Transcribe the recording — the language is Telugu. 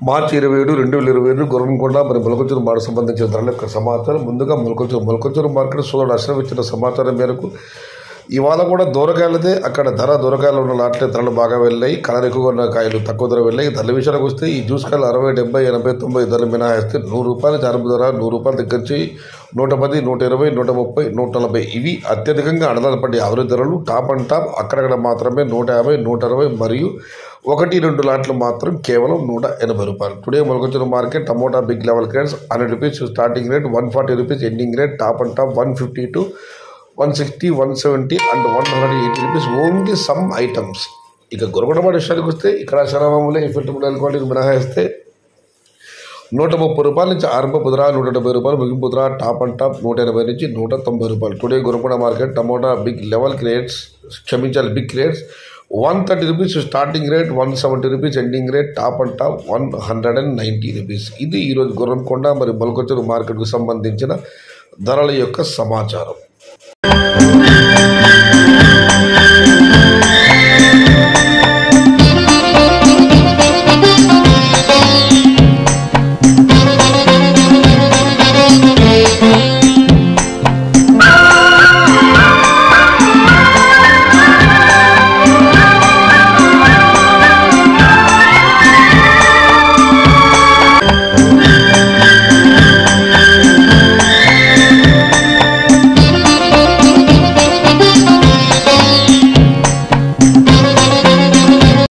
మార్చి 27, 2027 గొర్రెంకొండ మరి మొలకొంచూరు మార్కెట్ సంబంధించిన ధరల యొక్క సమాచారం. ముందుగా మొలకొంచూరు మార్కెట్ సోదరుడు అశ్రఫ్ ఇచ్చిన సమాచారం మేరకు ఇవాళ కూడా దూరకాయలదే అక్కడ దూరకాయలు ఉన్న లాట్లే ధరలు బాగా వెళ్ళాయి. కలర్ ఎక్కువగా ఉన్న కాయలు తక్కువ ధర వెళ్ళాయి. ధరల విషయానికి వస్తే ఈ జ్యూస్ కాయలు 60, 70, 80, 90 ధరలు మినహాయిస్తే ₹100 చార్పు ధర, ₹100 దగ్గర నుంచి 110, 120, 130, 140 ఇవి అత్యధికంగా ఆధారపడే యావరేజ్ ధరలు. టాప్ అండ్ టాప్ అక్కడక్కడ మాత్రమే ₹150, ₹160 మరియు 1-2 లాట్లు మాత్రం కేవలం ₹180. Today Molakonchuru market tomato big level grades ₹100 starting rate, ₹140 ending rate. Top and top 150 to 160, 170 and ₹180 only some items. ఇక గొరగొండ విషయానికి వస్తే ఇక్కడ శరవములే ఎఫెక్టబుల్ క్వాలిటీ మినహాయిస్తే ₹130 నుంచి ఆరంభపు ధర, ₹170 ముగింపు ధర. టాప్ అండ్ టాప్ ₹180 నుంచి ₹190. Today Goragonda market tomato big level grades big grades ₹130 starting rate, ₹170 ending rate. Top and top ₹190. ఇది ఈరోజు గొర్రెంకొండ మరి మొలకొంచూరు మార్కెట్కు సంబంధించిన ధరల యొక్క సమాచారం.